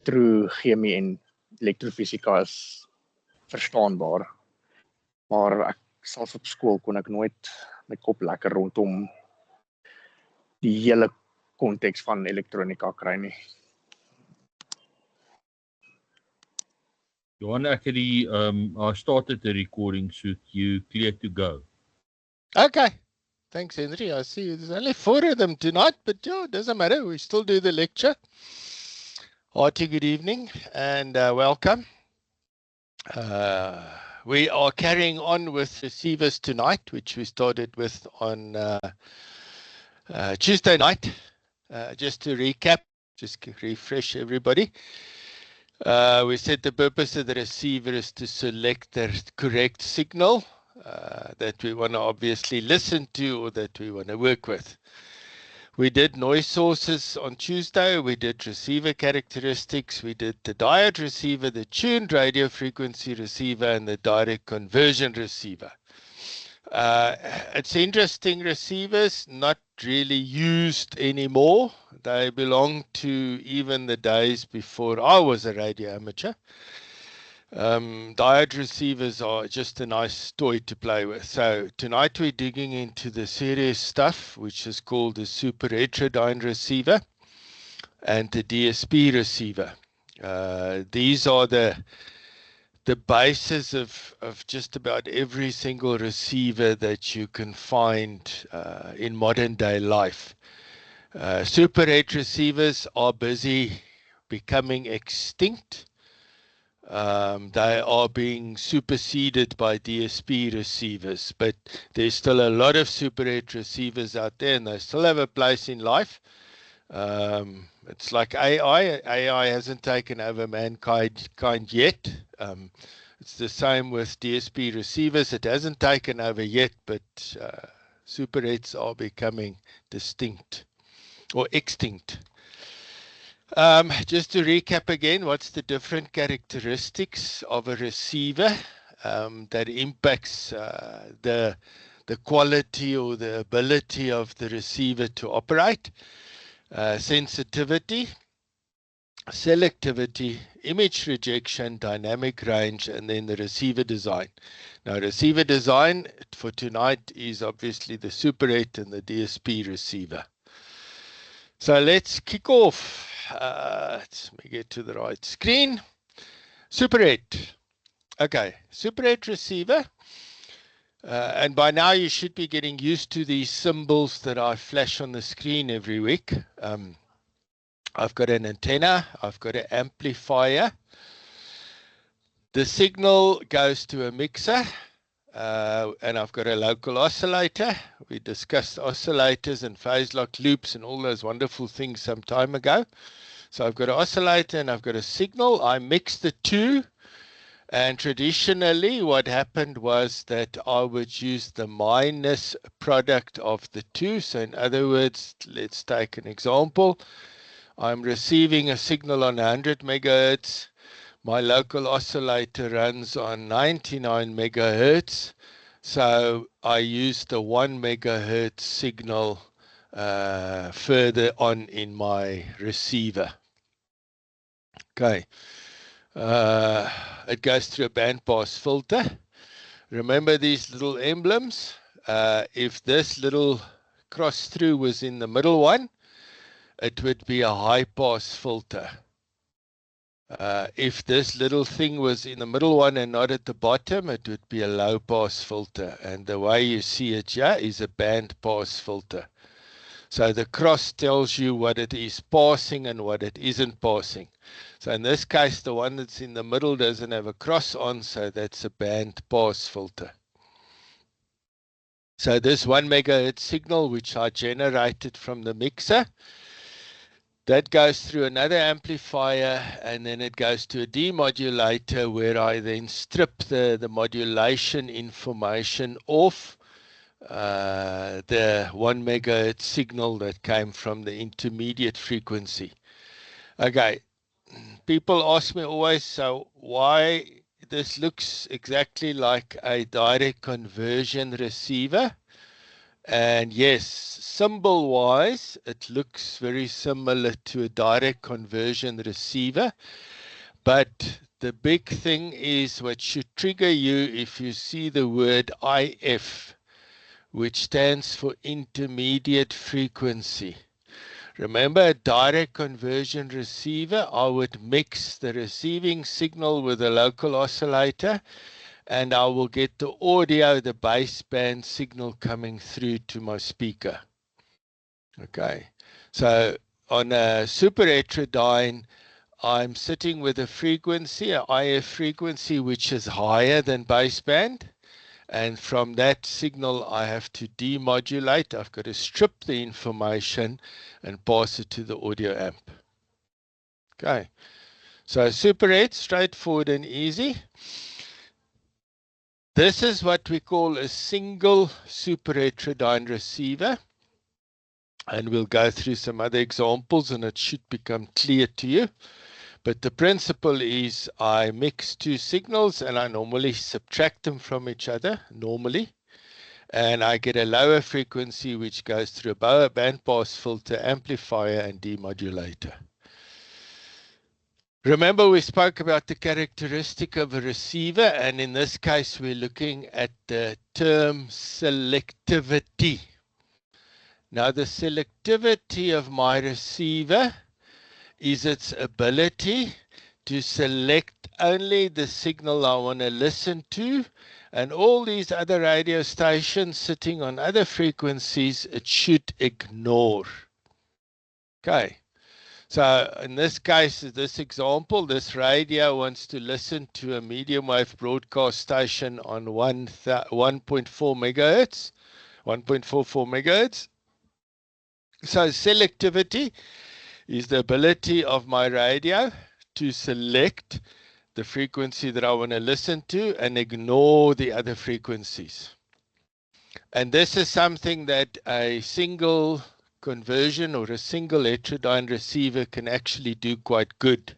elektrochemie en elektrofisika is verstaanbaar. Maar ek selfs op skool kon ek nooit my kop lekker rondom die hele konteks van elektronika kry nie. Johan, actually, I started the recording, so you clear to go. Okay. Thanks, Henry. I see there's only 4 of them tonight, but yeah, it doesn't matter. We still do the lecture. Hearty good evening and welcome. We are carrying on with receivers tonight, which we started with on Tuesday night. Just to recap, just refresh everybody. We said the purpose of the receiver is to select the correct signal that we want to obviously listen to or that we want to work with. We did noise sources on Tuesday, we did receiver characteristics, we did the diode receiver, the tuned radio frequency receiver, and the direct conversion receiver. It's interesting, receivers not really used anymore. They belong to even the days before I was a radio amateur. Diode receivers are just a nice toy to play with. So tonight we're digging into the serious stuff, which is called the super heterodyne receiver and the DSP receiver. These are the basis of just about every single receiver that you can find in modern day life. Super het receivers are busy becoming extinct. They are being superseded by DSP receivers, but there's still a lot of super het receivers out there and they still have a place in life. It's like AI. AI hasn't taken over mankind yet. It's the same with DSP receivers. It hasn't taken over yet, but super hets are becoming distinct or extinct. Just to recap again, what's the different characteristics of a receiver that impacts the quality or the ability of the receiver to operate? Sensitivity, selectivity, image rejection, dynamic range, and then the receiver design. Now, receiver design for tonight is obviously the super het and the DSP receiver. So let's kick off. Let me get to the right screen. Super het. Okay, super het receiver. And by now you should be getting used to these symbols that I flash on the screen every week. I've got an antenna, I've got an amplifier. The signal goes to a mixer, and I've got a local oscillator. We discussed oscillators and phase lock loops and all those wonderful things some time ago. So I've got an oscillator and I've got a signal. I mix the two. And traditionally, what happened was that I would use the minus product of the two. So in other words, let's take an example. I'm receiving a signal on 100 megahertz. My local oscillator runs on 99 megahertz. So I use the 1 megahertz signal further on in my receiver. Okay. It goes through a bandpass filter. Remember these little emblems? If this little cross through was in the middle one, it would be a high pass filter. If this little thing was in the middle one and not at the bottom, it would be a low pass filter. And the way you see it here is a band pass filter. So the cross tells you what it is passing and what it isn't passing. So in this case, the one that's in the middle doesn't have a cross on, so that's a band pass filter. So this 1 megahertz signal, which I generated from the mixer, that goes through another amplifier, and then it goes to a demodulator where I then strip the modulation information off the 1 megahertz signal that came from the intermediate frequency. Okay, people ask me always, so why this looks exactly like a direct conversion receiver And yes, symbol-wise, it looks very similar to a direct conversion receiver. But the big thing is what should trigger you if you see the word IF, which stands for intermediate frequency. Remember, a direct conversion receiver, I would mix the receiving signal with a local oscillator, and I will get the audio, the baseband signal coming through to my speaker. Okay, so on a super heterodyne, I'm sitting with a frequency, an IF frequency, which is higher than baseband. And from that signal, I have to demodulate. I've got to strip the information and pass it to the audio amp. Okay, so super het, straightforward and easy. This is what we call a single super heterodyne receiver. And we'll go through some other examples and it should become clear to you. But the principle is I mix two signals and I normally subtract them from each other, normally. And I get a lower frequency which goes through a bandpass filter, amplifier, and demodulator. Remember, we spoke about the characteristic of a receiver, and in this case, we're looking at the term selectivity. Now, the selectivity of my receiver is its ability to select only the signal I want to listen to, and all these other radio stations sitting on other frequencies, it should ignore. Okay, so in this case, this example, this radio wants to listen to a medium wave broadcast station on 1.4 megahertz, 1.44 megahertz. So selectivity is the ability of my radio to select the frequency that I want to listen to and ignore the other frequencies. And this is something that a single conversion or a single heterodyne receiver can actually do quite good.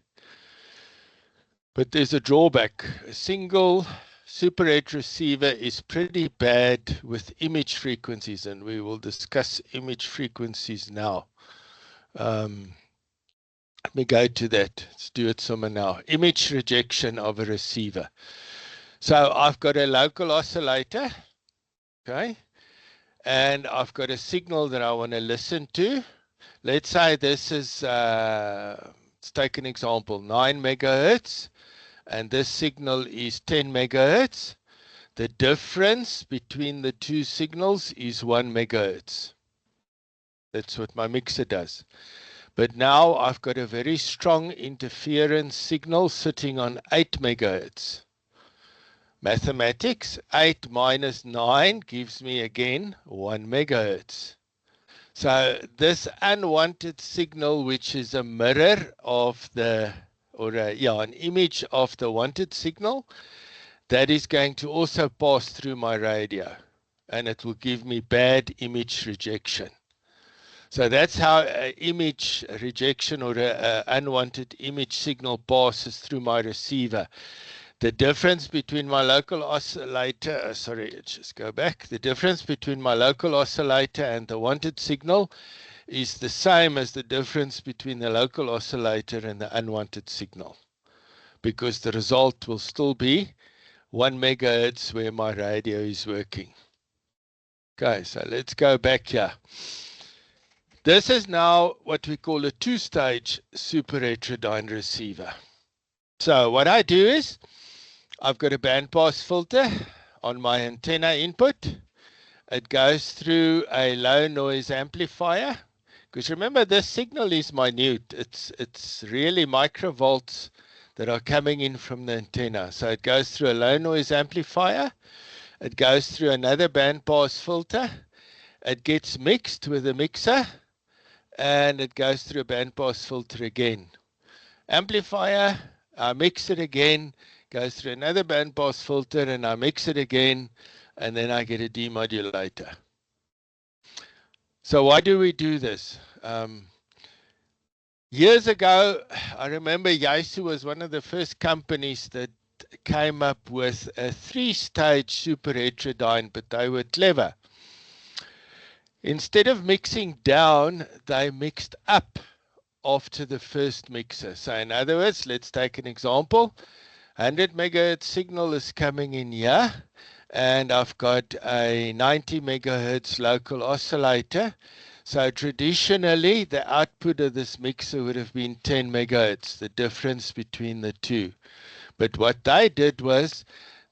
But there's a drawback. A single super het receiver is pretty bad with image frequencies, and we will discuss image frequencies now. Let me go to that. Let's do it somewhere now. Image rejection of a receiver. So I've got a local oscillator, okay, and I've got a signal that I want to listen to. Let's say this is, let's take an example, 9 megahertz, and this signal is 10 megahertz. The difference between the two signals is 1 megahertz. That's what my mixer does. But now I've got a very strong interference signal sitting on 8 megahertz. Mathematics, 8 minus 9 gives me again 1 megahertz. So this unwanted signal, which is a mirror of the, or an image of the wanted signal, that is going to also pass through my radio, and it will give me bad image rejection. So that's how image rejection or an unwanted image signal passes through my receiver. The difference between my local oscillator, just go back. The difference between my local oscillator and the wanted signal is the same as the difference between the local oscillator and the unwanted signal, because the result will still be 1 megahertz where my radio is working. Okay, so let's go back here. This is now what we call a two-stage super heterodyne receiver. So what I do is I've got a bandpass filter on my antenna input. It goes through a low noise amplifier, because remember, this signal is minute. It's really microvolts that are coming in from the antenna. So it goes through a low noise amplifier. It goes through another bandpass filter. It gets mixed with a mixer, and it goes through a bandpass filter again. Amplifier, I mix it again, goes through another bandpass filter, and I mix it again, and then I get a demodulator. So why do we do this? Years ago, I remember Yaesu was one of the first companies that came up with a three-stage super heterodyne, but they were clever. Instead of mixing down, they mixed up after the first mixer. So in other words, let's take an example. 100 megahertz signal is coming in here, and I've got a 90 megahertz local oscillator. So traditionally, the output of this mixer would have been 10 megahertz, the difference between the two. But what they did was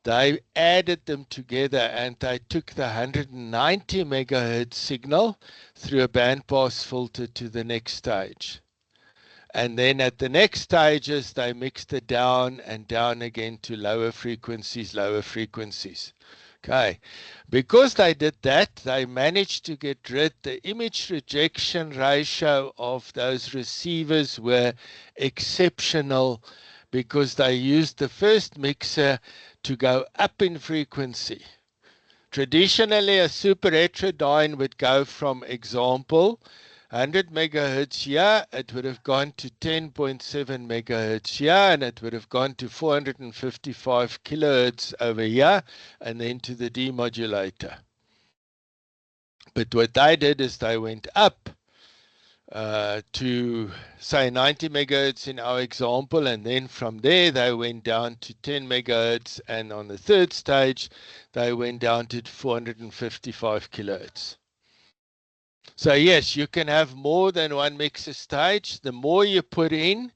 they added them together, and they took the 190 megahertz signal through a bandpass filter to the next stage. And then at the next stages, they mixed it down and down again to lower frequencies, lower frequencies. Okay, because they did that, they managed to get rid, the image rejection ratio of those receivers were exceptional, because they used the first mixer to go up in frequency. Traditionally, a super heterodyne would go from, example, 100 megahertz here, it would have gone to 10.7 megahertz here, and it would have gone to 455 kilohertz over here, and then to the demodulator. But what they did is they went up to, say, 90 megahertz in our example, and then from there they went down to 10 megahertz, and on the third stage they went down to 455 kilohertz. So yes, you can have more than one mixer stage. The more you put in,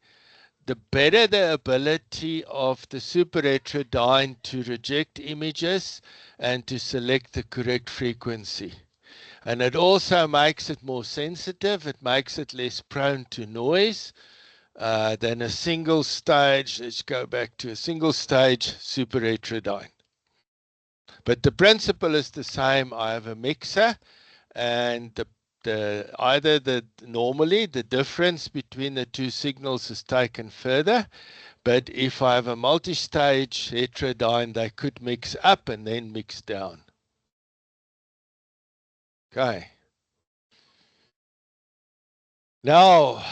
the better the ability of the super heterodyne to reject images and to select the correct frequency. And it also makes it more sensitive. It makes it less prone to noise than a single stage. Let's go back to a single stage super heterodyne. But the principle is the same. I have a mixer, and normally the difference between the two signals is taken further, but if I have a multi-stage heterodyne, they could mix up and then mix down. Okay. Now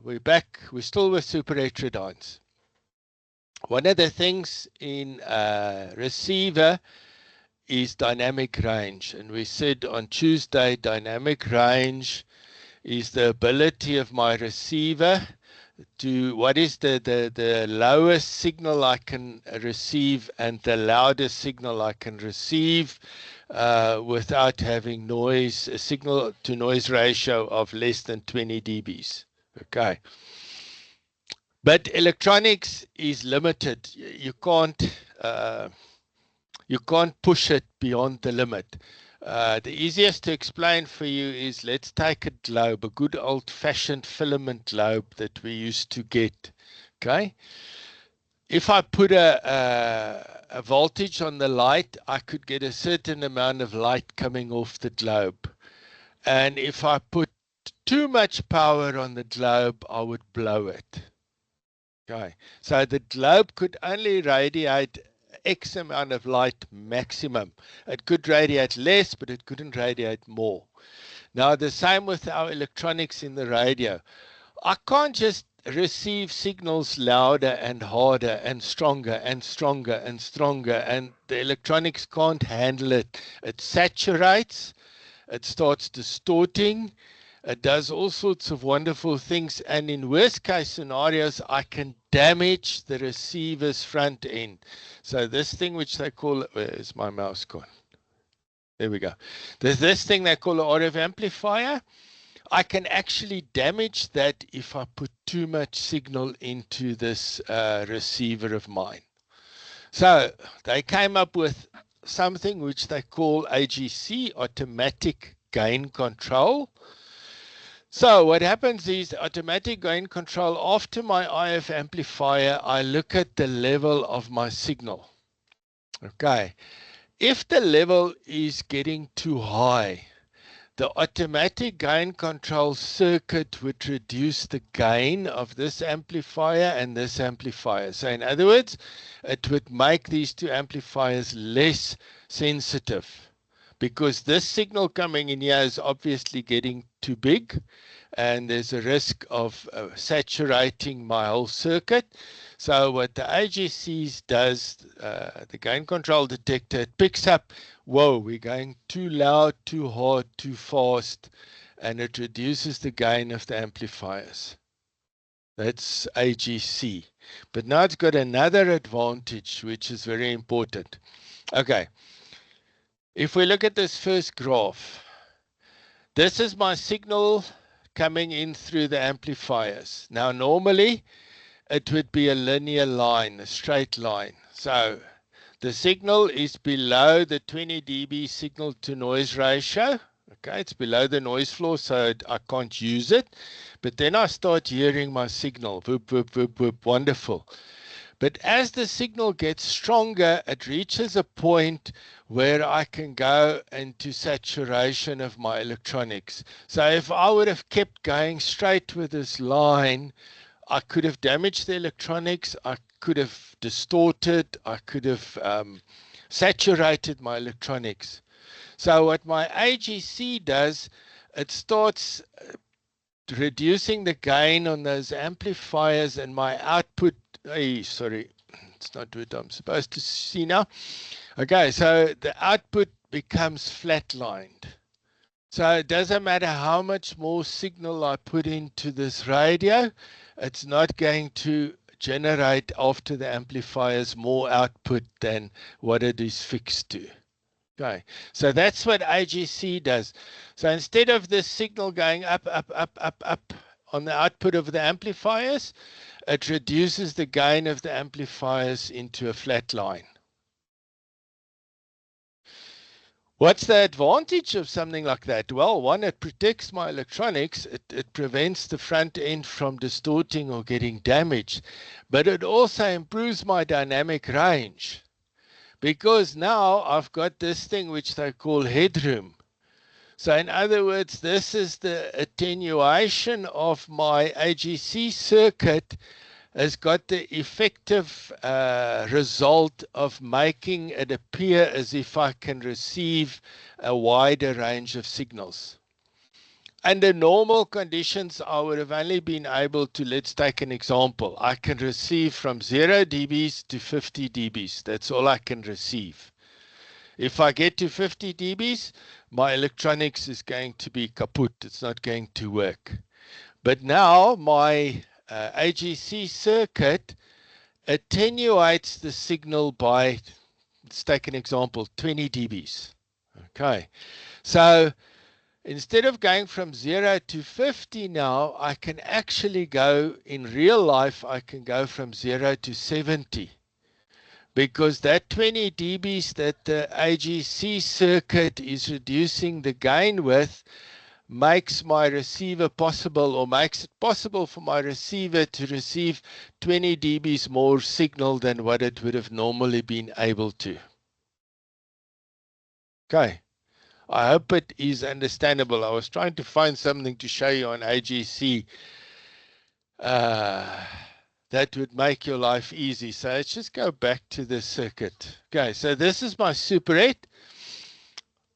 we're back. We're still with super heterodynes. One of the things in receiver is dynamic range, and we said on Tuesday, dynamic range is the ability of my receiver to, what is the lowest signal I can receive and the loudest signal I can receive without having noise, a signal to noise ratio of less than 20 dBs. Okay. But electronics is limited. You can't push it beyond the limit. The easiest to explain for you is, let's take a globe, a good old-fashioned filament globe that we used to get. Okay, if I put a voltage on the light, I could get a certain amount of light coming off the globe. And if I put too much power on the globe, I would blow it. Okay, so the globe could only radiate X amount of light maximum. It could radiate less, but it couldn't radiate more. Now, the same with our electronics in the radio. I can't just receive signals louder and harder and stronger and stronger and stronger, and the electronics can't handle it. It saturates, it starts distorting, it does all sorts of wonderful things, and in worst case scenarios, I can damage the receiver's front end. So this thing which they call, where is my mouse gone? There we go. There's this thing they call an RF amplifier. I can actually damage that if I put too much signal into this receiver of mine. So they came up with something which they call AGC, automatic gain control. So what happens is, automatic gain control, after my IF amplifier, I look at the level of my signal. Okay, if the level is getting too high, the automatic gain control circuit would reduce the gain of this amplifier and this amplifier. So in other words, it would make these two amplifiers less sensitive, because this signal coming in here is obviously getting too big, and there's a risk of saturating my whole circuit. So what the AGC does, the gain control detector, it picks up, whoa, we're going too loud, too hard, too fast, and it reduces the gain of the amplifiers. That's AGC. But now it's got another advantage, which is very important. Okay. If we look at this first graph, this is my signal coming in through the amplifiers. Now, normally, it would be a linear line, a straight line. So the signal is below the 20 dB signal to noise ratio. Okay, it's below the noise floor, so I can't use it. But then I start hearing my signal, whoop, whoop, whoop, whoop, wonderful. But as the signal gets stronger, it reaches a point where I can go into saturation of my electronics. So if I would have kept going straight with this line, I could have damaged the electronics, I could have distorted, I could have saturated my electronics. So what my AGC does, it starts reducing the gain on those amplifiers, and my output, sorry, it's not what I'm supposed to see now. Okay, so the output becomes flatlined. So it doesn't matter how much more signal I put into this radio, it's not going to generate after the amplifiers more output than what it is fixed to. Okay, so that's what AGC does. So instead of this signal going up, up, up, up, up on the output of the amplifiers, it reduces the gain of the amplifiers into a flat line. What's the advantage of something like that? Well, one, it protects my electronics. It prevents the front end from distorting or getting damaged. But it also improves my dynamic range, because now I've got this thing which they call headroom. So in other words, this is the attenuation of my AGC circuit has got the effective result of making it appear as if I can receive a wider range of signals. Under normal conditions, I would have only been able to, let's take an example. I can receive from 0 dBs to 50 dBs. That's all I can receive. If I get to 50 dBs, my electronics is going to be kaput. It's not going to work. But now my AGC circuit attenuates the signal by, let's take an example, 20 dBs. Okay, so instead of going from 0 to 50 now, I can actually go, in real life, I can go from 0 to 70. Because that 20 dBs that the AGC circuit is reducing the gain with makes my receiver possible, or makes it possible for my receiver to receive 20 dBs more signal than what it would have normally been able to. Okay, I hope it is understandable. I was trying to find something to show you on AGC that would make your life easy. So let's just go back to the circuit. Okay, so this is my Super 8.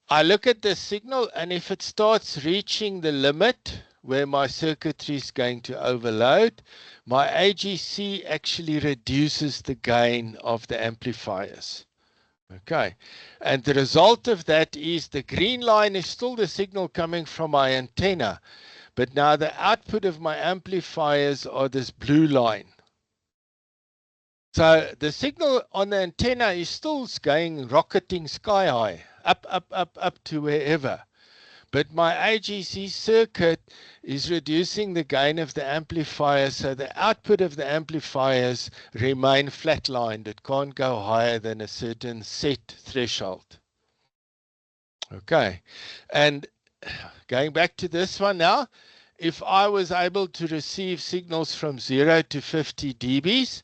I look at the signal, and if it starts reaching the limit where my circuitry is going to overload, my AGC actually reduces the gain of the amplifiers. Okay, and the result of that is the green line is still the signal coming from my antenna, but now the output of my amplifiers are this blue line. So the signal on the antenna is still going, rocketing sky high, up, up, up, up to wherever. But my AGC circuit is reducing the gain of the amplifier, so the output of the amplifiers remain flatlined. It can't go higher than a certain set threshold. Okay, and going back to this one now, if I was able to receive signals from 0 to 50 dBs,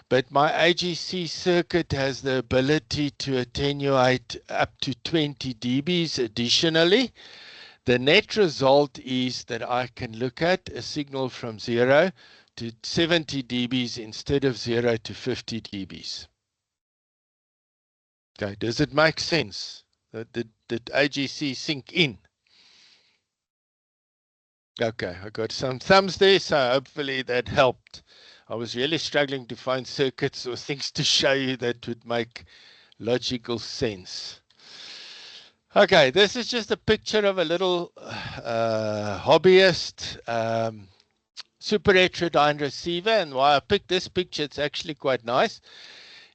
but my AGC circuit has the ability to attenuate up to 20 dBs additionally, the net result is that I can look at a signal from 0 to 70 dBs instead of 0 to 50 dBs. Okay, does it make sense? Did AGC sink in? Okay, I got some thumbs there, so hopefully that helped. I was really struggling to find circuits or things to show you that would make logical sense. Okay, this is just a picture of a little hobbyist super heterodyne receiver, and why I picked this picture, it's actually quite nice.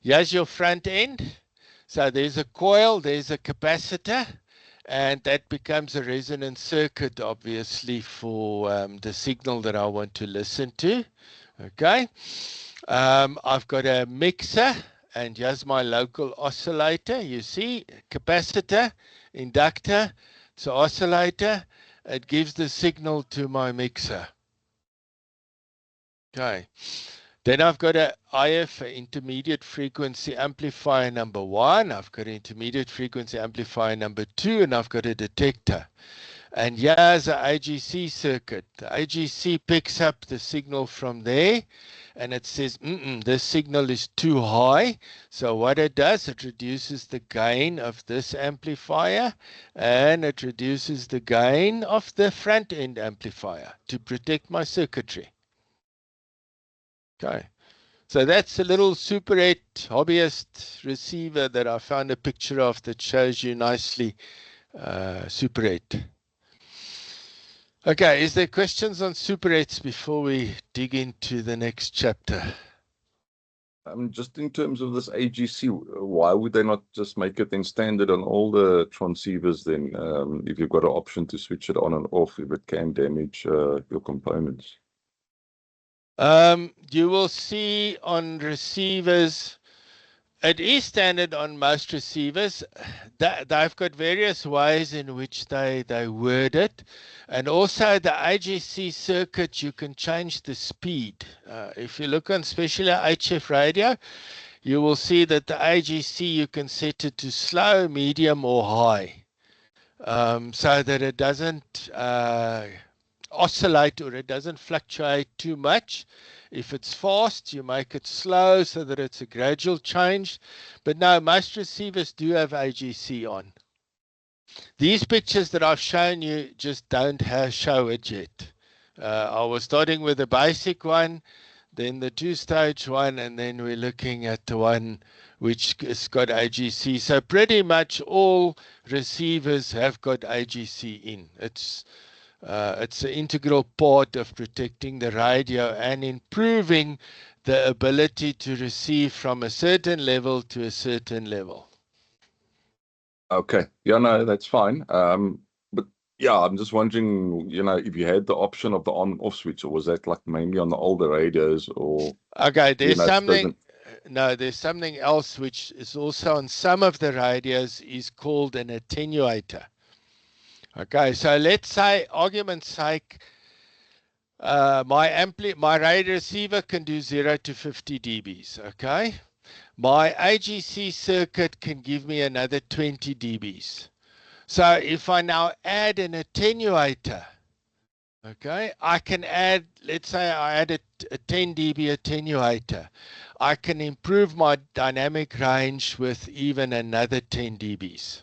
Here's your front end. So there's a coil, there's a capacitor, and that becomes a resonant circuit, obviously, for the signal that I want to listen to. Okay. I've got a mixer, and here's my local oscillator. You see, capacitor, inductor, it's an oscillator. It gives the signal to my mixer. Okay. Then I've got an IF, intermediate frequency amplifier number 1. I've got an intermediate frequency amplifier number 2, and I've got a detector. And here's an AGC circuit. The AGC picks up the signal from there, and it says, this signal is too high. So what it does, it reduces the gain of this amplifier, and it reduces the gain of the front end amplifier to protect my circuitry. Okay. So that's a little Super 8 hobbyist receiver that I found a picture of that shows you nicely Super 8. Okay, is there questions on Super 8s before we dig into the next chapter? Just in terms of this AGC, why would they not just make it in standard on all the transceivers then, if you've got an option to switch it on and off if it can damage your components? You will see on receivers, it is standard on most receivers. They've got various ways in which they word it. And also the AGC circuit, you can change the speed. If you look on especially HF radio, you will see that the AGC, you can set it to slow, medium, or high, so that it doesn't oscillate or it doesn't fluctuate too much. If it's fast, you make it slow so that it's a gradual change. But no, most receivers do have AGC on. These pictures that I've shown you just don't show it yet. I was starting with the basic one, then the two-stage one, and then we're looking at the one which has got AGC. So pretty much all receivers have got AGC in. It's an integral part of protecting the radio and improving the ability to receive from a certain level to a certain level. Okay, yeah, no, that's fine. But yeah, I'm just wondering, if you had the option of the on-off switch, or was that like mainly on the older radios, or? Okay, there's something. No, there's something else which is also on some of the radios is called an attenuator. Okay, so let's say, argument's sake, my radio receiver can do 0 to 50 dBs. Okay, my AGC circuit can give me another 20 dBs. So if I now add an attenuator, okay, I can add, let's say I add a 10 dB attenuator. I can improve my dynamic range with even another 10 dBs.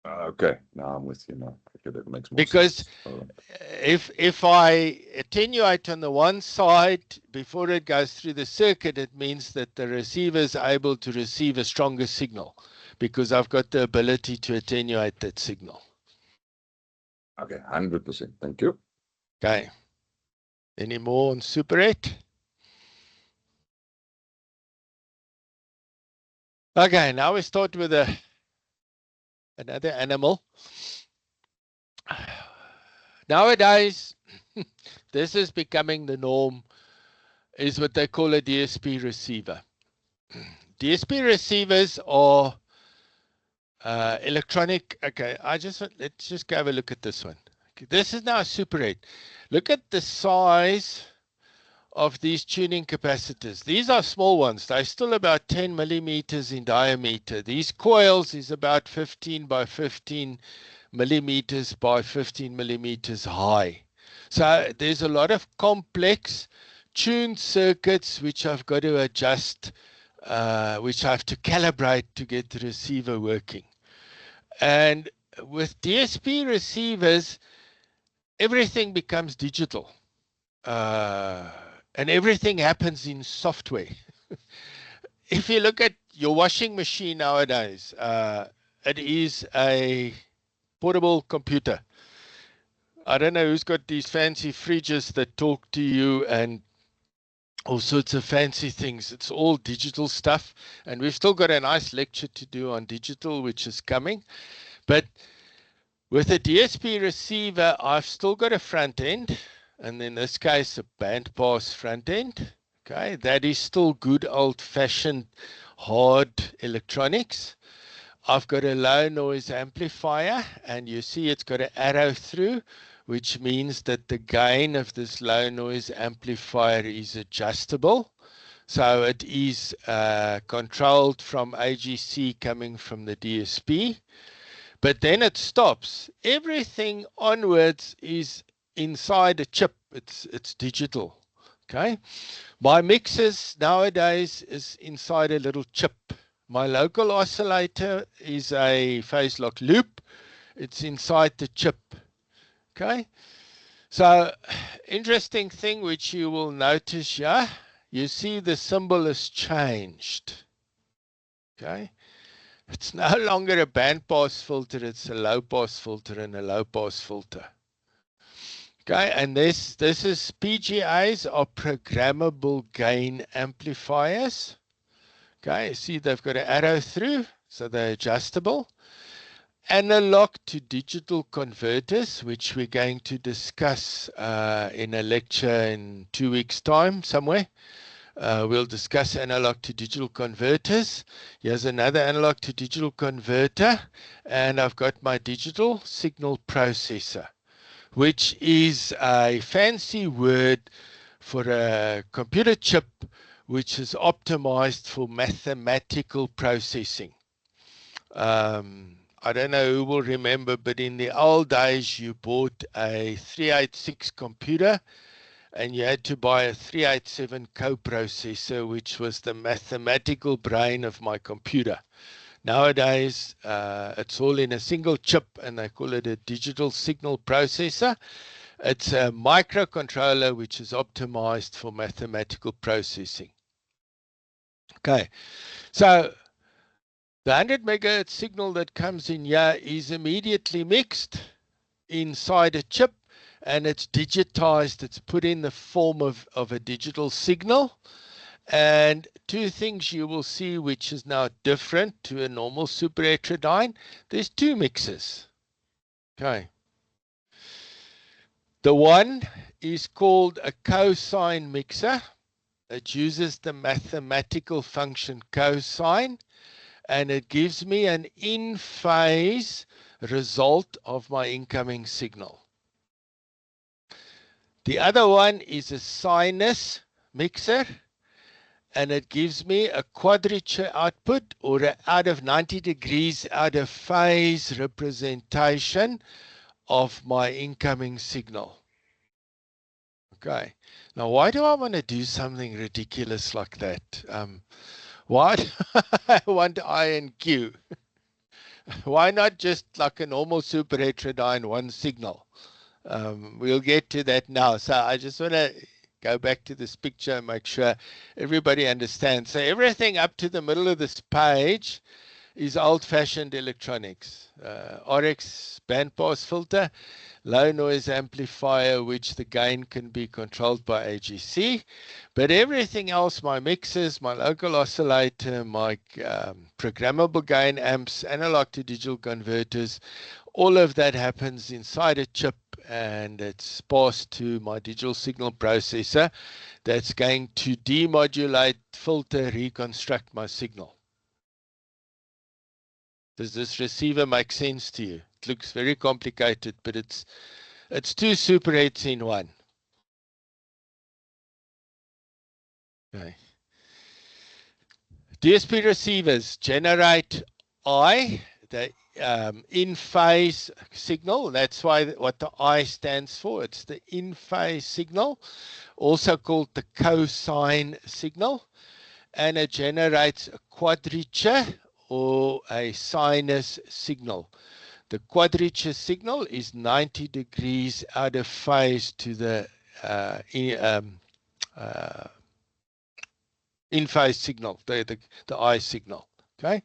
Okay, now I'm with you now. Okay, that makes more because sense. If I attenuate on the one side before it goes through the circuit, it means that the receiver is able to receive a stronger signal because I've got the ability to attenuate that signal. Okay, 100%. Thank you. Okay. Any more on Super 8? Okay, now we start with another animal. Nowadays, this is becoming the norm, is what they call a DSP receiver. DSP receivers are electronic. Okay, let's just go have a look at this one. Okay, this is now a Super 8. Look at the size of these tuning capacitors. These are small ones. They're still about 10 millimeters in diameter. These coils is about 15 by 15 millimeters by 15 millimeters high. So there's a lot of complex tuned circuits which I've got to adjust, which I have to calibrate to get the receiver working. And with DSP receivers, everything becomes digital. And everything happens in software. If you look at your washing machine nowadays, it is a portable computer. I don't know who's got these fancy fridges that talk to you and all sorts of fancy things. It's all digital stuff. And we've still got a nice lecture to do on digital, which is coming. But with a DSP receiver, I've still got a front end. And in this case, a bandpass front end. Okay, that is still good old-fashioned hard electronics. I've got a low noise amplifier, and you see it's got an arrow through, which means that the gain of this low noise amplifier is adjustable. So it is controlled from AGC coming from the DSP, but then it stops. Everything onwards is inside a chip. It's digital. Okay. My mixers nowadays is inside a little chip. My local oscillator is a phase lock loop. It's inside the chip. Okay. So interesting thing which you will notice here, you see the symbol has changed. Okay. It's no longer a bandpass filter, it's a low pass filter and a low pass filter. Okay, and this is PGAs are programmable gain amplifiers. Okay, see they've got an arrow through, so they're adjustable. Analog to digital converters, which we're going to discuss in a lecture in 2 weeks' time somewhere. We'll discuss analog to digital converters. Here's another analog to digital converter, and I've got my digital signal processor, which is a fancy word for a computer chip which is optimized for mathematical processing. I don't know who will remember, but in the old days, you bought a 386 computer and you had to buy a 387 coprocessor, which was the mathematical brain of my computer. Nowadays, it's all in a single chip, and they call it a digital signal processor. It's a microcontroller which is optimized for mathematical processing. Okay, so the 100 megahertz signal that comes in here is immediately mixed inside a chip, and it's digitized. It's put in the form of a digital signal. And two things you will see which is now different to a normal super heterodyne. There's two mixers. Okay. The one is called a cosine mixer. It uses the mathematical function cosine, and it gives me an in-phase result of my incoming signal. The other one is a sinus mixer, and it gives me a quadrature output, or an out of 90 degrees out of phase representation of my incoming signal. Okay, now why do I want to do something ridiculous like that? Why do I want I and Q? Why not just like a normal super heterodyne one signal? We'll get to that now. So I just want to go back to this picture and make sure everybody understands. So everything up to the middle of this page is old-fashioned electronics. RX bandpass filter, low noise amplifier, which the gain can be controlled by AGC. But everything else, my mixers, my local oscillator, my programmable gain amps, analog to digital converters, all of that happens inside a chip, and it's passed to my digital signal processor that's going to demodulate, filter, reconstruct my signal. Does this receiver make sense to you? It looks very complicated, but it's two superheads in one. Okay. DSP receivers generate I, the in-phase signal. That's why what the I stands for. It's the in-phase signal, also called the cosine signal, and it generates a quadrature or a sinus signal. The quadrature signal is 90 degrees out of phase to the in phase signal, the I signal. Okay,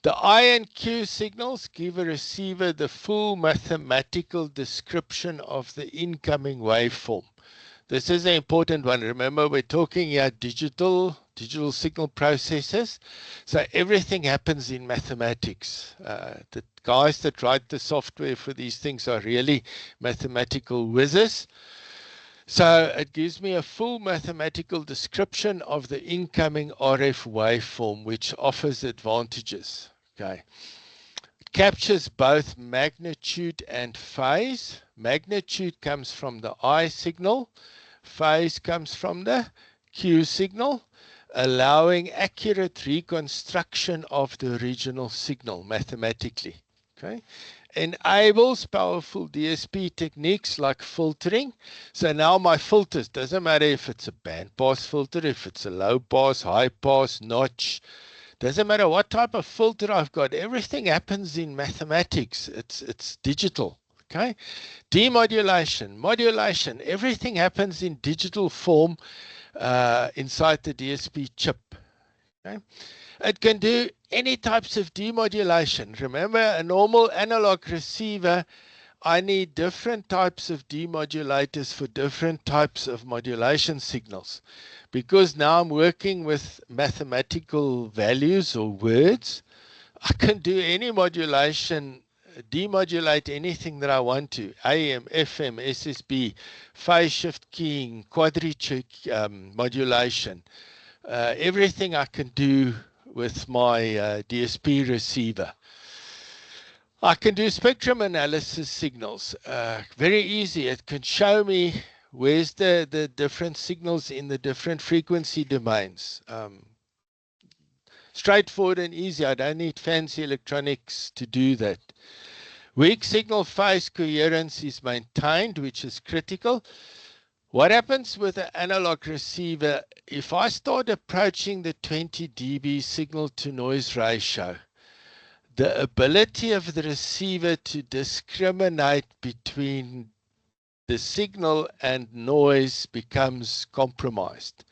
the I and Q signals give a receiver the full mathematical description of the incoming waveform. This is an important one. Remember, we're talking here digital signal processors. So everything happens in mathematics. The guys that write the software for these things are really mathematical whizzes. So it gives me a full mathematical description of the incoming RF waveform, which offers advantages. Okay. It captures both magnitude and phase. Magnitude comes from the I signal. Phase comes from the Q signal, allowing accurate reconstruction of the original signal mathematically. Okay. Enables powerful DSP techniques like filtering. So now my filters, doesn't matter if it's a band pass filter, if it's a low pass, high pass, notch, doesn't matter what type of filter I've got, everything happens in mathematics. It's digital. Okay, demodulation, modulation, everything happens in digital form inside the DSP chip. Okay, it can do any types of demodulation. Remember, a normal analog receiver, I need different types of demodulators for different types of modulation signals. Because now I'm working with mathematical values or words, I can do any modulation, demodulate anything that I want to. AM, FM, SSB, phase shift keying, quadrature modulation. Everything I can do with my DSP receiver. I can do spectrum analysis signals. Very easy. It can show me where's the different signals in the different frequency domains. Straightforward and easy. I don't need fancy electronics to do that. Weak signal phase coherence is maintained, which is critical. What happens with an analog receiver, if I start approaching the 20 dB signal to noise ratio, the ability of the receiver to discriminate between the signal and noise becomes compromised.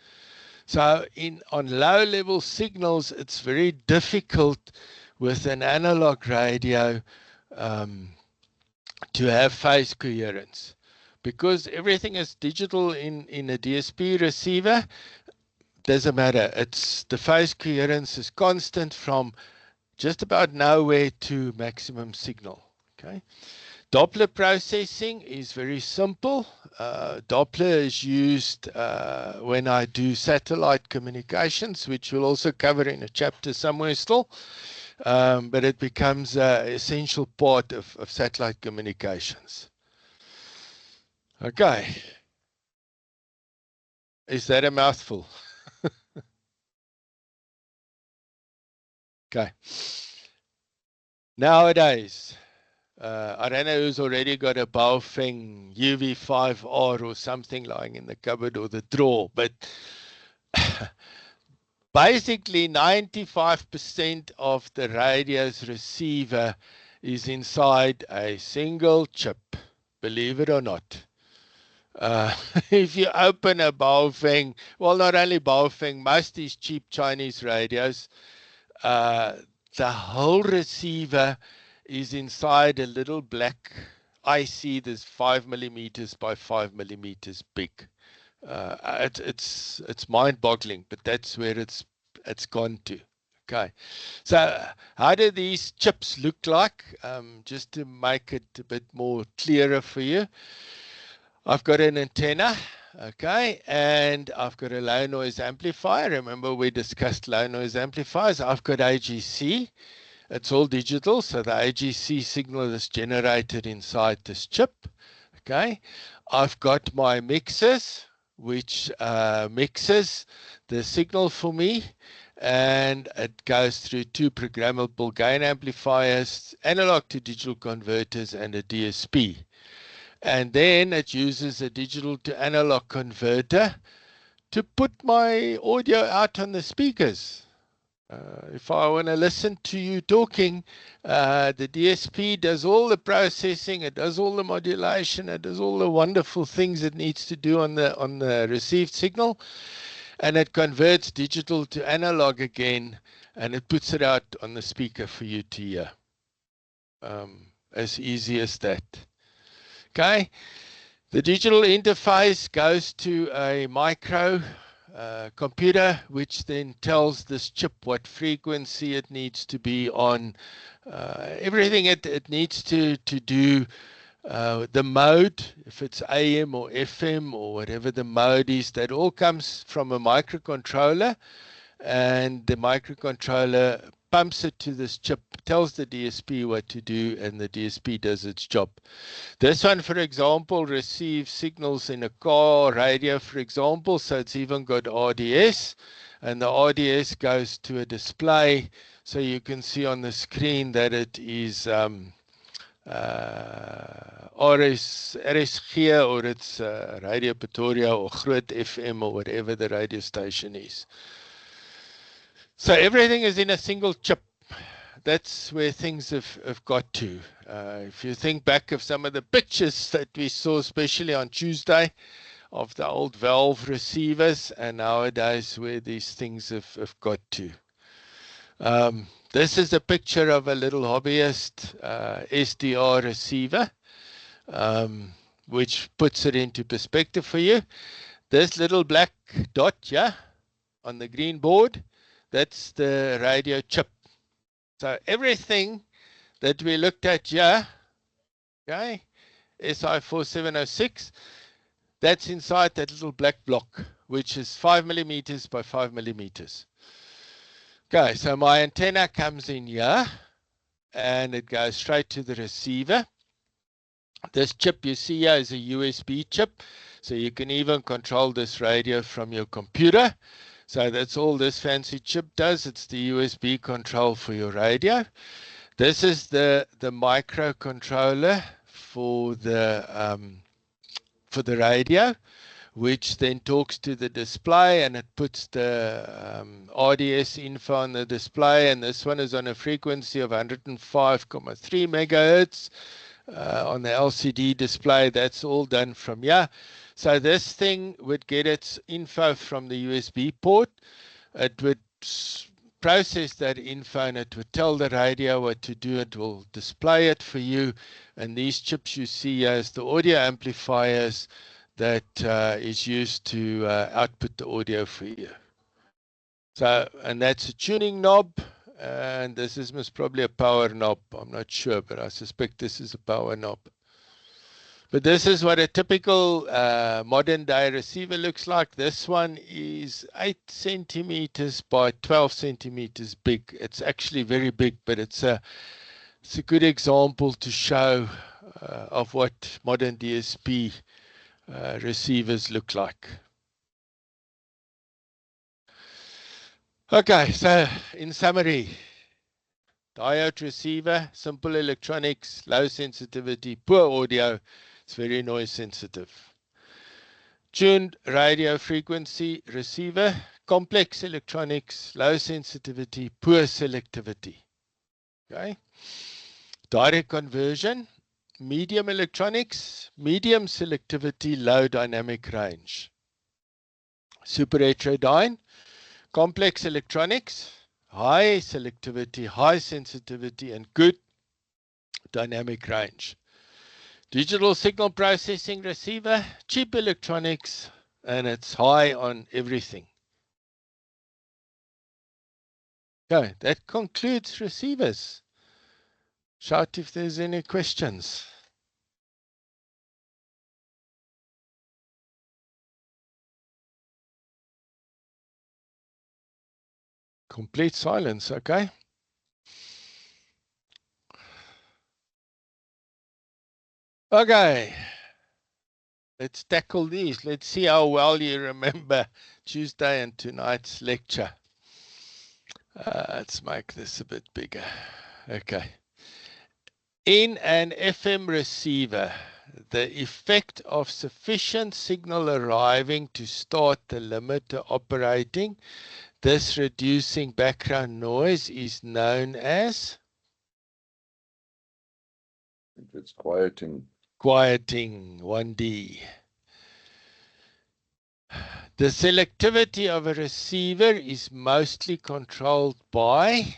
So on low level signals, it's very difficult with an analog radio to have phase coherence. Because everything is digital in a DSP receiver, doesn't matter. The phase coherence is constant from just about nowhere to maximum signal. Okay. Doppler processing is very simple. Doppler is used when I do satellite communications, which we'll also cover in a chapter somewhere still. But it becomes an essential part of satellite communications. Okay. Is that a mouthful? Okay. Nowadays, I don't know who's already got a Baofeng UV5R or something lying in the cupboard or the drawer, but basically 95% of the radio's receiver is inside a single chip, believe it or not. If you open a Baofeng, well, not only Baofeng, most of these cheap Chinese radios, the whole receiver is inside a little black IC that's 5 millimeters by 5 millimeters big. It's mind-boggling, but that's where it's gone to. Okay, so how do these chips look like? Just to make it a bit more clearer for you. I've got an antenna, okay, and I've got a low noise amplifier. Remember we discussed low noise amplifiers. I've got AGC. It's all digital, so the AGC signal is generated inside this chip, okay. I've got my mixers, which mixes the signal for me, and it goes through 2 programmable gain amplifiers, analog to digital converters, and a DSP. And then it uses a digital to analog converter to put my audio out on the speakers. If I want to listen to you talking, the DSP does all the processing, it does all the modulation, it does all the wonderful things it needs to do on the received signal, and it converts digital to analog again, and it puts it out on the speaker for you to hear. As easy as that. Okay, the digital interface goes to a micro computer, which then tells this chip what frequency it needs to be on, everything it needs to do, the mode, if it's AM or FM or whatever the mode is, that all comes from a microcontroller, and the microcontroller pumps it to this chip, tells the DSP what to do, and the DSP does its job. This one, for example, receives signals in a car radio, for example, so it's even got RDS, and the RDS goes to a display, so you can see on the screen that it is RSG, or it's Radio Pretoria or Groot FM or whatever the radio station is. So everything is in a single chip. That's where things have got to. If you think back of some of the pictures that we saw, especially on Tuesday, of the old valve receivers, and nowadays where these things have got to. This is a picture of a little hobbyist SDR receiver, which puts it into perspective for you. This little black dot here on the green board, that's the radio chip. So everything that we looked at here, okay, SI4706, that's inside that little black block, which is 5 millimeters by 5 millimeters. Okay, so my antenna comes in here, and it goes straight to the receiver. This chip you see here is a USB chip, so you can even control this radio from your computer. So that's all this fancy chip does. It's the USB control for your radio. This is the microcontroller for the radio, which then talks to the display, and it puts the RDS info on the display. And this one is on a frequency of 105.3 megahertz on the LCD display. That's all done from here. So this thing would get its info from the USB port. It would process that info, and it would tell the radio what to do. It will display it for you. And these chips you see as the audio amplifiers that is used to output the audio for you. So, and that's a tuning knob. And this is most probably a power knob. I'm not sure, but I suspect this is a power knob. But this is what a typical modern day receiver looks like. This one is 8 centimeters by 12 centimeters big. It's actually very big, but it's a good example to show of what modern DSP receivers look like. Okay, so in summary, diode receiver, simple electronics, low sensitivity, poor audio. It's very noise sensitive. Tuned radio frequency receiver, complex electronics, low sensitivity, poor selectivity. Okay. Direct conversion, medium electronics, medium selectivity, low dynamic range. Super heterodyne, complex electronics, high selectivity, high sensitivity, and good dynamic range. Digital signal processing receiver, cheap electronics, and it's high on everything. Okay, that concludes receivers. Shout if there's any questions. Complete silence, okay. Okay, let's tackle these. Let's see how well you remember Tuesday and tonight's lecture. Let's make this a bit bigger. Okay. In an FM receiver, the effect of sufficient signal arriving to start the limiter operating This reducing background noise is known as It's quieting. quieting, 1D. The selectivity of a receiver is mostly controlled by?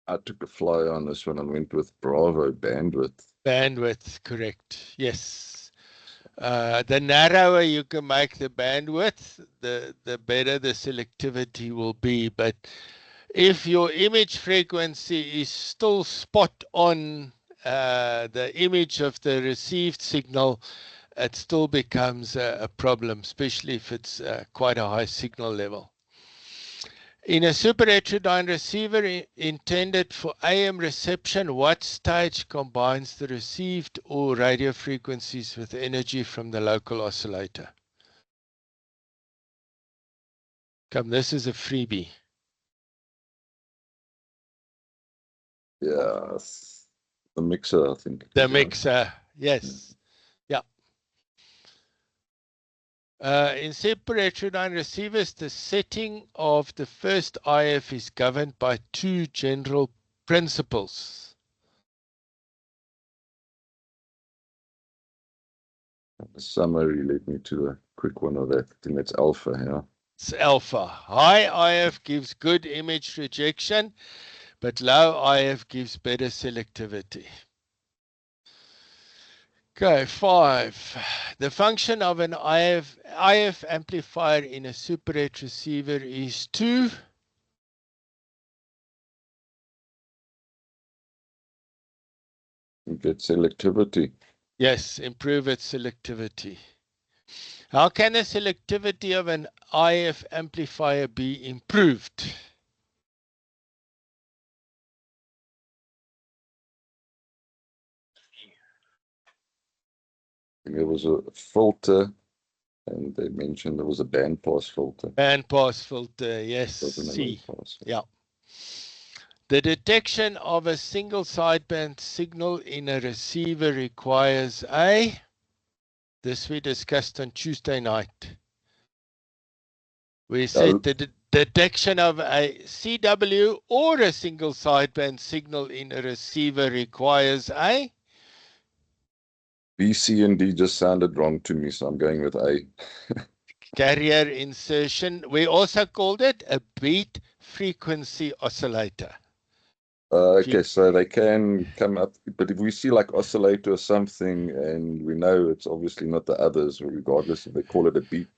I took a fly on this one and went with Bravo bandwidth. Bandwidth, correct. Yes. The narrower you can make the bandwidth, the better the selectivity will be. But if your image frequency is still spot on the image of the received signal, it still becomes a problem, especially if it's quite a high signal level. In a super heterodyne receiver intended for AM reception, what stage combines the received or radio frequencies with energy from the local oscillator? Come, this is a freebie. Yeah, the mixer, I think. The mixer, yes. Yeah. In super heterodyne receivers, the setting of the first IF is governed by two general principles. The summary led me to a quick one of that. I think that's alpha, yeah. It's alpha. High IF gives good image rejection, but low IF gives better selectivity. Okay, 5. The function of an IF amplifier in a super het receiver is to Get selectivity. yes, improve its selectivity. How can the selectivity of an IF amplifier be improved? There was a filter, and they mentioned there was a bandpass filter. Bandpass filter, yes, C. Yeah. The detection of a single sideband signal in a receiver requires a, this we discussed on Tuesday night. We said the detection of a CW or a single sideband signal in a receiver requires a? B, C, and D just sounded wrong to me, so I'm going with A. Carrier insertion. We also called it a beat frequency oscillator. Okay, so they can come up, but if we see like oscillator or something, and we know it's obviously not the others, regardless if they call it a beat.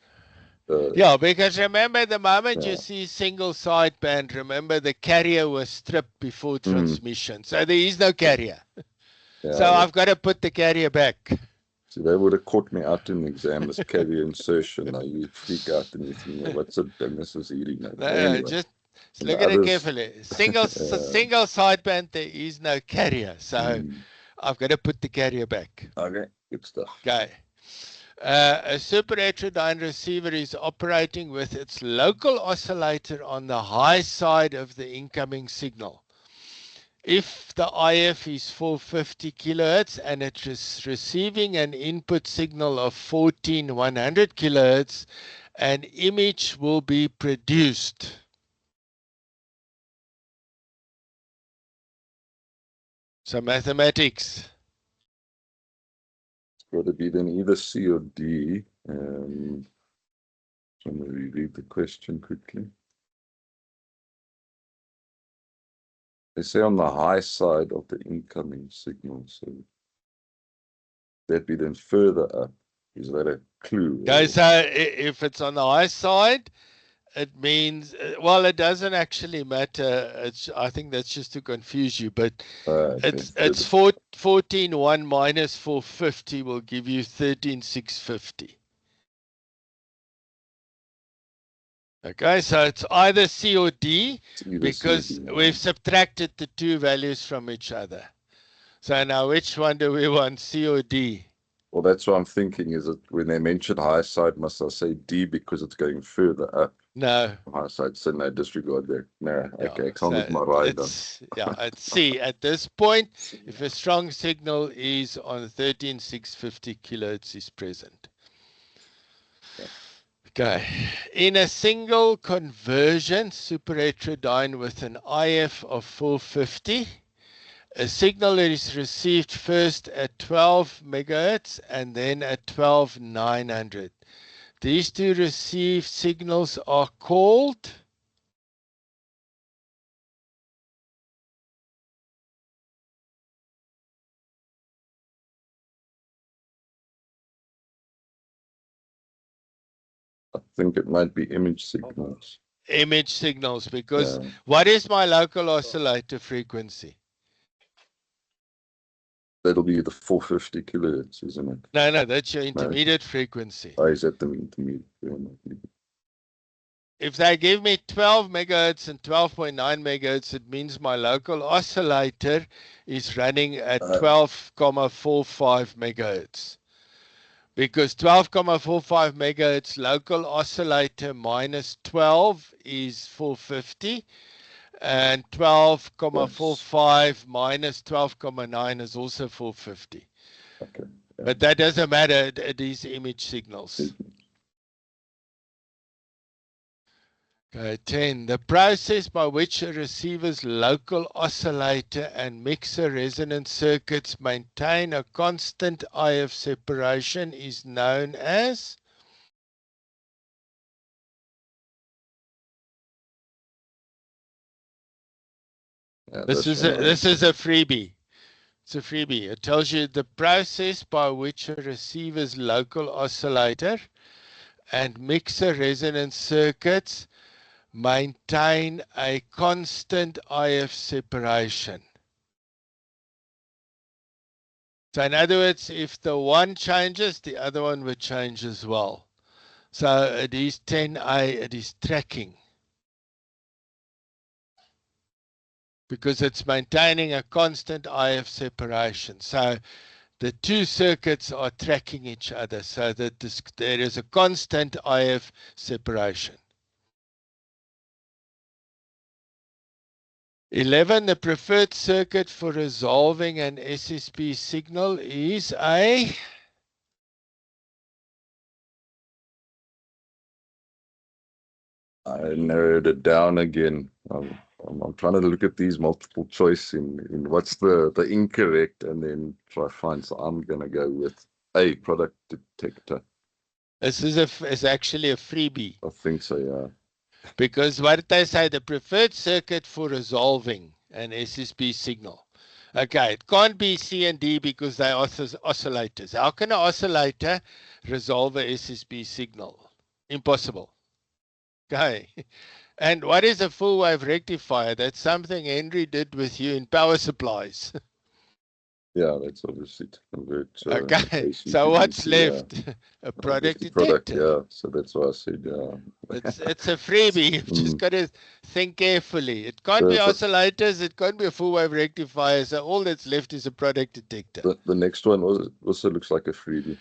Yeah, because remember the moment you see single sideband, remember the carrier was stripped before transmission. So there is no carrier. So I've got to put the carrier back. So they would have caught me out in the exam as carrier insertion. Now you freak out and you think, what's a this is eating? No, anyway. just look at it carefully. Single sideband, there is no carrier. So I've got to put the carrier back. Okay, good stuff. Okay. A super heterodyne receiver is operating with its local oscillator on the high side of the incoming signal. If the IF is 450 kilohertz and it is receiving an input signal of 14100 kilohertz, an image will be produced. So mathematics. It's got to be then either C or D. I'm going to reread the question quickly. They say on the high side of the incoming signal, so that be then further up. Is that a clue? Okay, so if it's on the high side, it means, well, it doesn't actually matter. I think that's just to confuse you, but it's 14.1 minus 450 will give you 13,650. Okay, so it's either C or D because we've subtracted the two values from each other. So now which one do we want, C or D? Well, that's what I'm thinking, is that when they mention high side, must I say D because it's going further up? No. High side, so no, disregard that. No, Yeah, okay, I can't with my ride on. Yeah, it's C. At this point, if a strong signal is on 13,650 kilohertz is present. Okay. In a single conversion superheterodyne with an IF of 450, a signal is received first at 12 megahertz and then at 12,900. These two received signals are called I think it might be image signals. image signals, because Yeah. what is my local oscillator frequency? That'll be the 450 kilohertz, isn't it? No, that's your intermediate frequency. Oh, is that the intermediate? Yeah. If they give me 12 megahertz and 12.9 megahertz, it means my local oscillator is running at 12,45 megahertz. Because 12,45 megahertz local oscillator minus 12 is 450, and 12,45 minus 12,9 is also 450. Okay. Yeah. But that doesn't matter, these image signals. Okay, 10. The process by which a receiver's local oscillator and mixer resonance circuits maintain a constant IF separation is known as? Yeah, This is a freebie. It's a freebie. It tells you the process by which a receiver's local oscillator and mixer resonance circuits maintain a constant IF separation. So in other words, if the one changes, the other one would change as well. So it is 10A, it is tracking. Because it's maintaining a constant IF separation. So the two circuits are tracking each other so that there is a constant IF separation. 11, the preferred circuit for resolving an SSB signal is a... I narrowed it down again. I'm trying to look at these multiple choice in what's the incorrect and then try to find. So I'm going to go with a product detector. This is actually a freebie. I think so, yeah. Because what they say, the preferred circuit for resolving an SSB signal. Okay, it can't be C and D because they are oscillators. How can an oscillator resolve a SSB signal? Impossible. Okay. And what is a full wave rectifier? That's something Henry did with you in power supplies. Yeah, that's obviously to convert. Okay, AC so to what's DC, left? yeah. A product Just detector. the product, yeah. So that's why I said, yeah. It's a freebie. You've just got to think carefully. It can't be But oscillators. It can't be a full wave rectifier. So all that's left is a product detector. the next one also looks like a freebie.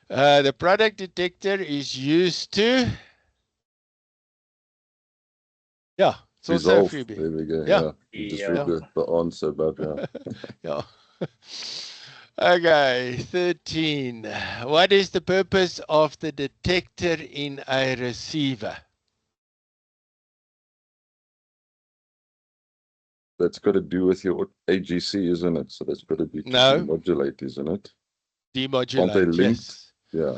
The product detector is used to... Yeah, it's also a Resolve. freebie. There we go. Yeah. You just Yeah. read the answer above, yeah. Yeah. Okay, 13. What is the purpose of the detector in a receiver? That's got to do with your AGC, isn't it? So that's got to be to No. modulate, isn't it? Demodulate, Aren't they linked? yes. Yeah.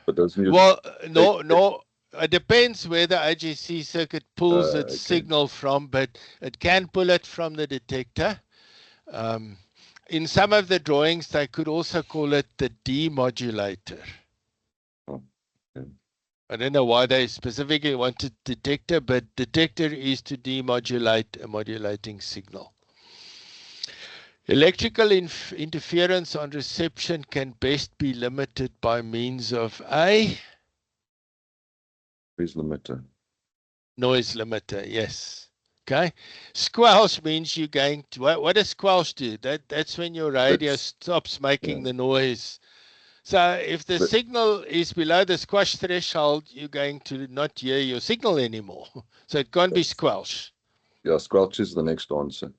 But doesn't your Well, no. It depends where the AGC circuit pulls its okay. signal from, but it can pull it from the detector. In some of the drawings, they could also call it the demodulator. Oh, okay. I don't know why they specifically wanted detector, but detector is to demodulate a modulating signal. Electrical interference on reception can best be limited by means of a Noise limiter. noise limiter, yes. Okay. Squelch means you're going to, what does squelch do? That's when your radio stops making the noise. So if the signal is below the squelch threshold, you're going to not hear your signal anymore. So it can't be squelch. Yeah, squelch is the next answer.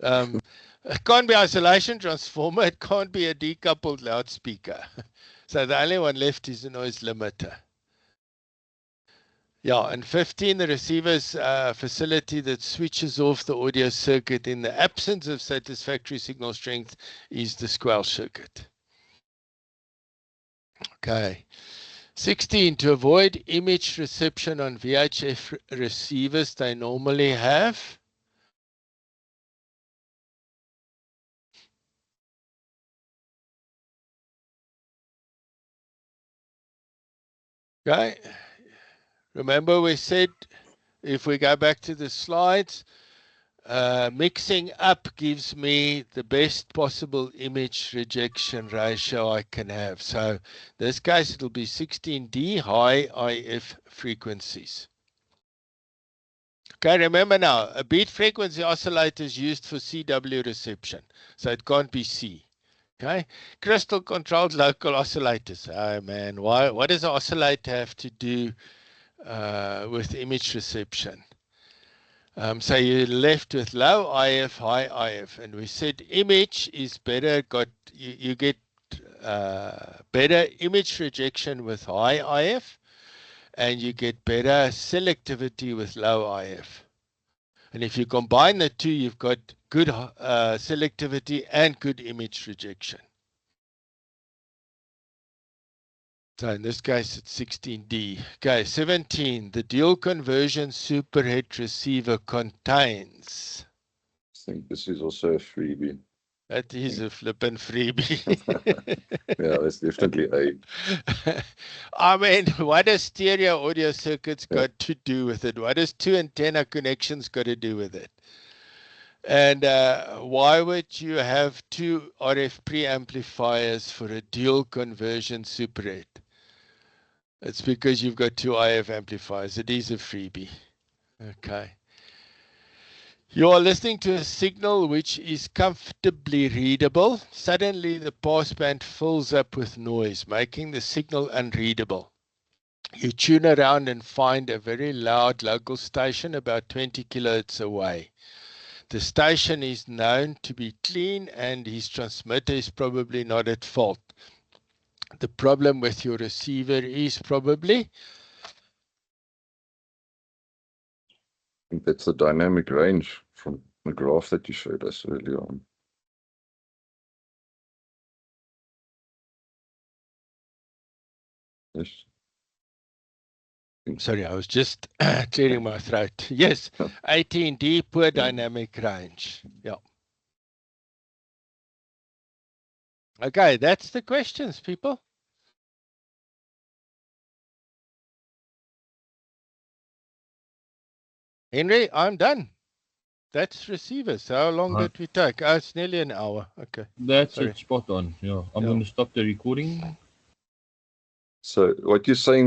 It can't be isolation transformer. It can't be a decoupled loudspeaker. So the only one left is a noise limiter. Yeah, and 15, the receiver's facility that switches off the audio circuit in the absence of satisfactory signal strength is the squelch circuit. Okay. 16, to avoid image reception on VHF receivers, they normally have okay. Remember we said, if we go back to the slides, mixing up gives me the best possible image rejection ratio I can have. So in this case, it'll be 16D high IF frequencies. Okay, remember now, a beat frequency oscillator is used for CW reception, so it can't be C. Okay, crystal controlled local oscillators. Oh man, what does an oscillator have to do with image reception? So you're left with low IF, high IF, and we said image is better. You get better image rejection with high IF, and you get better selectivity with low IF. And if you combine the two, you've got good selectivity and good image rejection. So in this case, it's 16D. Okay, 17. The dual conversion superhet receiver contains. I think this is also a freebie. That is a flippin' freebie. Yeah, that's definitely a. I mean, what does stereo audio circuits got to do with it? What does two antenna connections got to do with it? And why would you have two RF preamplifiers for a dual conversion superhet? It's because you've got two IF amplifiers. It is a freebie. Okay. You are listening to a signal which is comfortably readable. Suddenly the passband fills up with noise, making the signal unreadable. You tune around and find a very loud local station about 20 kilohertz away. The station is known to be clean and his transmitter is probably not at fault. The problem with your receiver is probably? I think that's the dynamic range from the graph that you showed us earlier on. Yes. Sorry, I was just clearing my throat. Yes, 18D, poor dynamic range. Yeah. Okay, that's the questions, people. Henry, I'm done. That's receivers. How long did we take? Oh, it's nearly an hour. Okay. That's it, spot on. Yeah, I'm going to stop the recording. So what you're saying